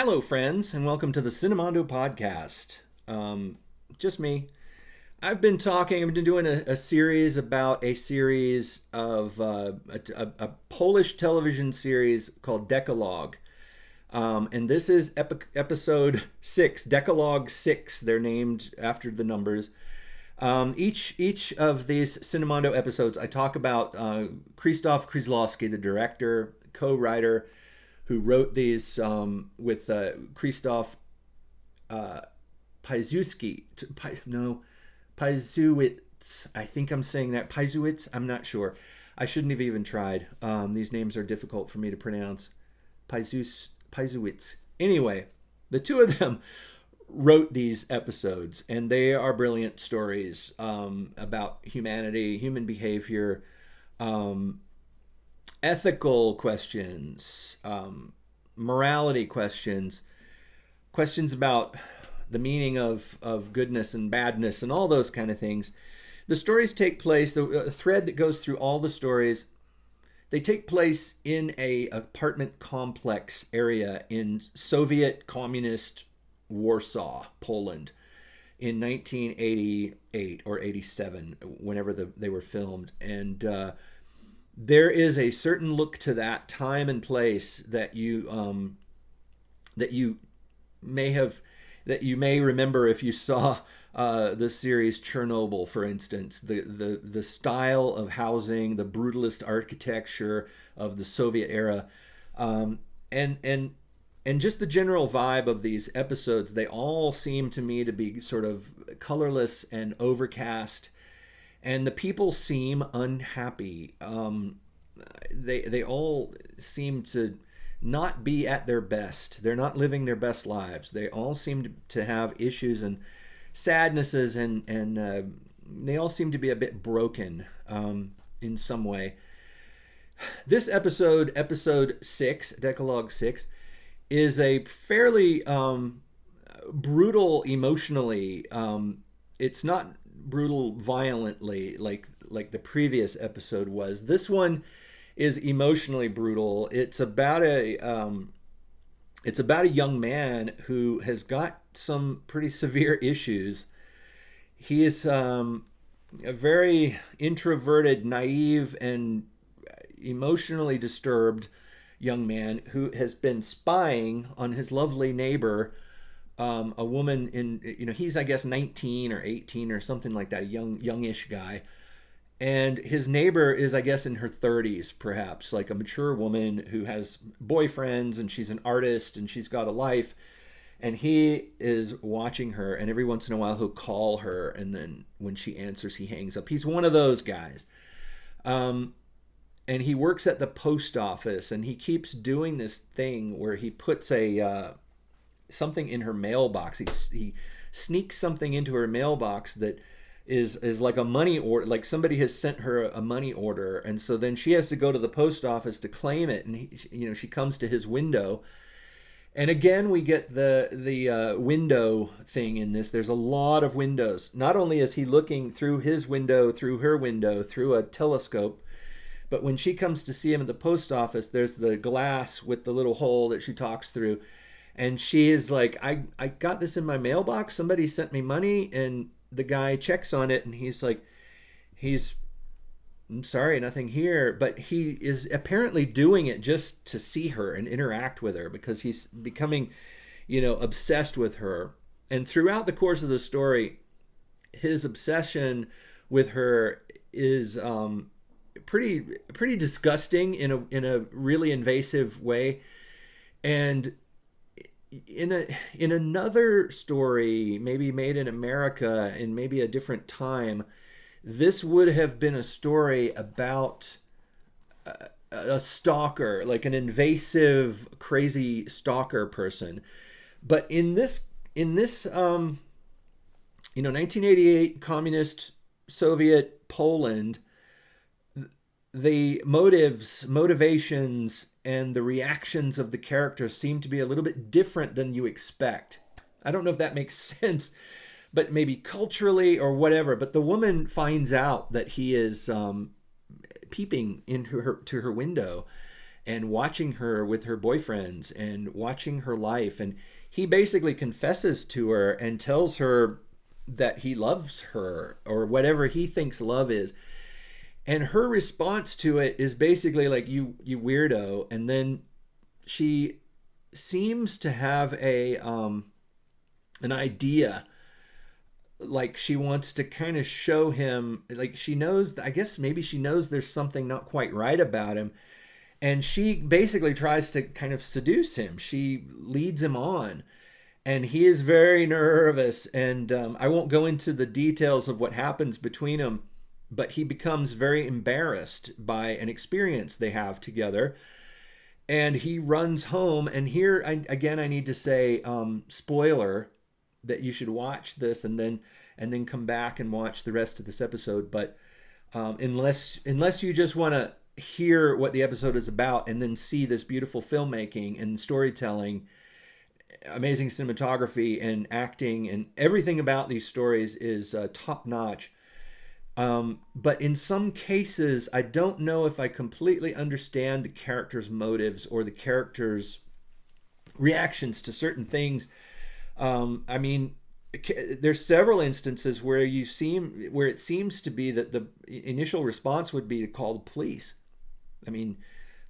Hello, friends, and welcome to the Cinemondo podcast. Just me. I've been doing a series about a series of a Polish television series called Dekalog. And this is episode 6, Dekalog 6. They're named after the numbers. Each of these Cinemondo episodes, I talk about Krzysztof Kieslowski, the director, co-writer, who wrote these with Krzysztof Piasecki. Piasecki. I think I'm saying that. Piasecki? I'm not sure. I shouldn't have even tried. These names are difficult for me to pronounce. Piasecki. Anyway, the two of them wrote these episodes, and they are brilliant stories about humanity, human behavior, ethical questions, morality questions, questions about the meaning of goodness and badness and all those kind of things. The stories take place, the thread that goes through all the stories, they take place in a apartment complex area in Soviet communist Warsaw, Poland, in 1988 or 87, whenever they were filmed. And there is a certain look to that time and place that you may remember if you saw the series Chernobyl, for instance. The style of housing, the brutalist architecture of the Soviet era, and just the general vibe of these episodes. They all seem to me to be sort of colorless and overcast, and the people seem unhappy. They all seem to not be at their best. They're not living their best lives. They all seem to have issues and sadnesses, and they all seem to be a bit broken in some way. This episode 6, Dekalog 6, is a fairly brutal emotionally. It's not brutal violently like the previous episode was. This one is emotionally brutal. It's about a young man who has got some pretty severe issues. He is a very introverted, naive, and emotionally disturbed young man who has been spying on his lovely neighbor, a woman he's, I guess, 19 or 18 or something like that, a youngish guy. And his neighbor is, I guess, in her 30s, perhaps, like a mature woman who has boyfriends, and she's an artist, and she's got a life. And he is watching her, and every once in a while he'll call her, and then when she answers, he hangs up. He's one of those guys. And he works at the post office, and he keeps doing this thing where he puts something in her mailbox. He sneaks something into her mailbox that is like a money order, like somebody has sent her a money order, and so then she has to go to the post office to claim it, and she comes to his window. And again, we get the window thing in this. There's a lot of windows. Not only is he looking through his window, through her window, through a telescope, but when she comes to see him at the post office, there's the glass with the little hole that she talks through. And she is like, I got this in my mailbox. Somebody sent me money. And the guy checks on it, and he's like, I'm sorry, nothing here. But he is apparently doing it just to see her and interact with her, because he's becoming, obsessed with her. And throughout the course of the story, his obsession with her is pretty disgusting in a really invasive way. And in another story, maybe made in America in maybe a different time, this would have been a story about a stalker, like an invasive, crazy stalker person. But in this 1988 communist Soviet Poland, the motivations, and the reactions of the characters seem to be a little bit different than you expect. I don't know if that makes sense, but maybe culturally or whatever. But the woman finds out that he is peeping into to her window, and watching her with her boyfriends and watching her life. And he basically confesses to her and tells her that he loves her, or whatever he thinks love is. And her response to it is basically like, you weirdo. And then she seems to have an idea, like she wants to kind of show him, like she knows, I guess maybe she knows there's something not quite right about him. And she basically tries to kind of seduce him. She leads him on. And he is very nervous. And I won't go into the details of what happens between them, but he becomes very embarrassed by an experience they have together. And he runs home. And here, I need to say, spoiler, that you should watch this and then come back and watch the rest of this episode. But unless you just want to hear what the episode is about and then see this beautiful filmmaking and storytelling, amazing cinematography and acting, and everything about these stories is top notch. But in some cases, I don't know if I completely understand the characters' motives or the characters' reactions to certain things. I mean, there's several instances where it seems to be that the initial response would be to call the police. I mean,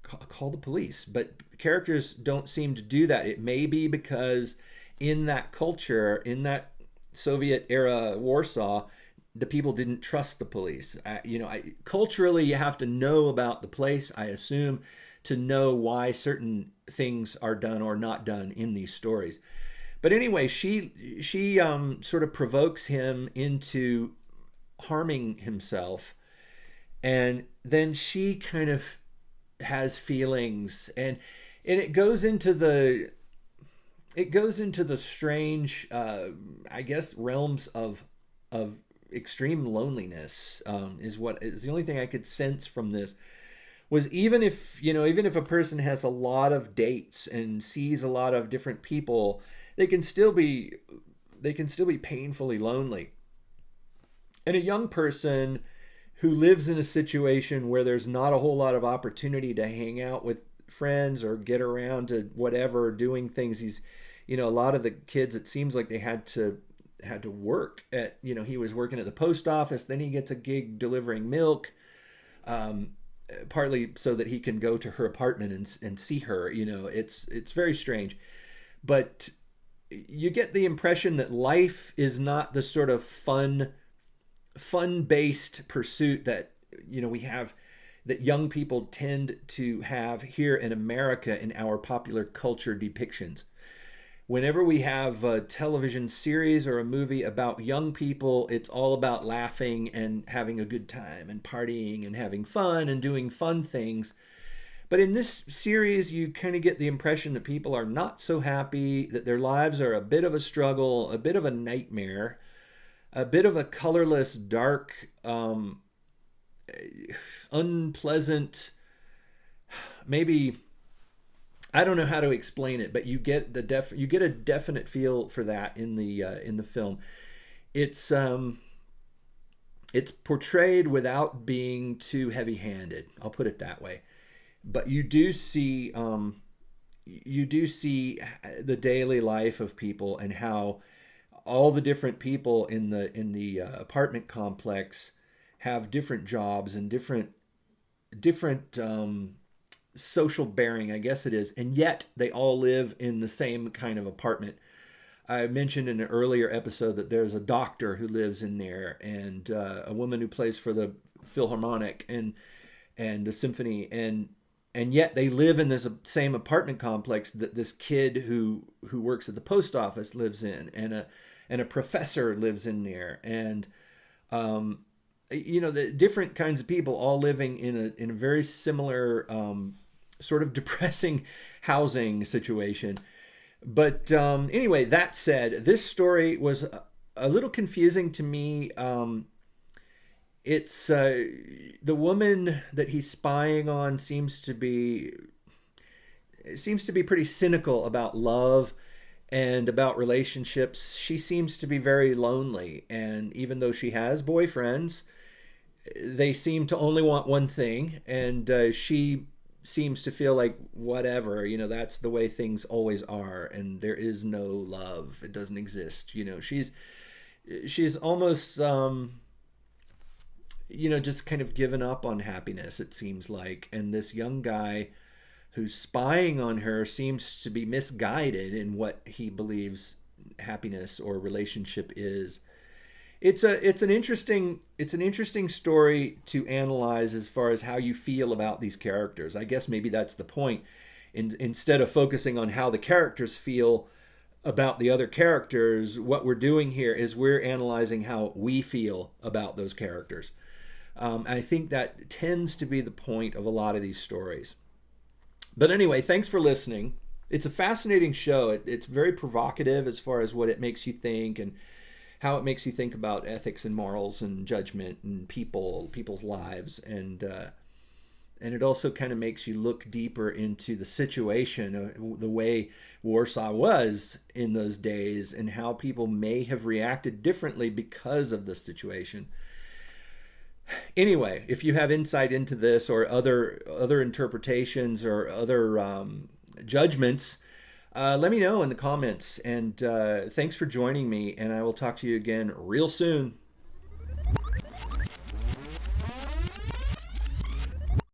call the police, but characters don't seem to do that. It may be because in that culture, in that Soviet era Warsaw, the people didn't trust the police. Culturally, you have to know about the place, I assume, to know why certain things are done or not done in these stories. But anyway, she sort of provokes him into harming himself, and then she kind of has feelings, and it goes into the strange, I guess, realms of extreme loneliness. Is the only thing I could sense from this. Was even if a person has a lot of dates and sees a lot of different people, they can still be painfully lonely. And a young person who lives in a situation where there's not a whole lot of opportunity to hang out with friends or get around to whatever, doing things. A lot of the kids, it seems like they had to work at, he was working at the post office, then he gets a gig delivering milk, partly so that he can go to her apartment and see her. It's very strange. But you get the impression that life is not the sort of fun-based pursuit that we have, that young people tend to have here in America in our popular culture depictions. Whenever we have a television series or a movie about young people, it's all about laughing and having a good time and partying and having fun and doing fun things. But in this series, you kind of get the impression that people are not so happy, that their lives are a bit of a struggle, a bit of a nightmare, a bit of a colorless, dark, unpleasant, maybe, I don't know how to explain it, but you get a definite feel for that in the film. It's portrayed without being too heavy-handed. I'll put it that way. But you do see the daily life of people and how all the different people in the apartment complex have different jobs and different social bearing, I guess it is, and yet they all live in the same kind of apartment. I mentioned in an earlier episode that there's a doctor who lives in there, and a woman who plays for the Philharmonic and the symphony, and yet they live in this same apartment complex that this kid who works at the post office lives in, and a professor lives in there, and the different kinds of people all living in a very similar sort of depressing housing situation. But anyway, that said, this story was a little confusing to me. It's the woman that he's spying on seems to be pretty cynical about love and about relationships. She seems to be very lonely, and even though she has boyfriends, they seem to only want one thing, and she seems to feel like whatever, that's the way things always are, and there is no love. It doesn't exist. She's almost just kind of given up on happiness, it seems like. And this young guy who's spying on her seems to be misguided in what he believes happiness or relationship is. It's an interesting story to analyze as far as how you feel about these characters. I guess maybe that's the point. Instead of focusing on how the characters feel about the other characters, what we're doing here is we're analyzing how we feel about those characters. I think that tends to be the point of a lot of these stories. But anyway, thanks for listening. It's a fascinating show. It's very provocative as far as what it makes you think and how it makes you think about ethics and morals and judgment and people's lives. And it also kind of makes you look deeper into the situation, the way Warsaw was in those days, and how people may have reacted differently because of the situation. Anyway, if you have insight into this or other interpretations or other judgments, let me know in the comments. And thanks for joining me, and I will talk to you again real soon.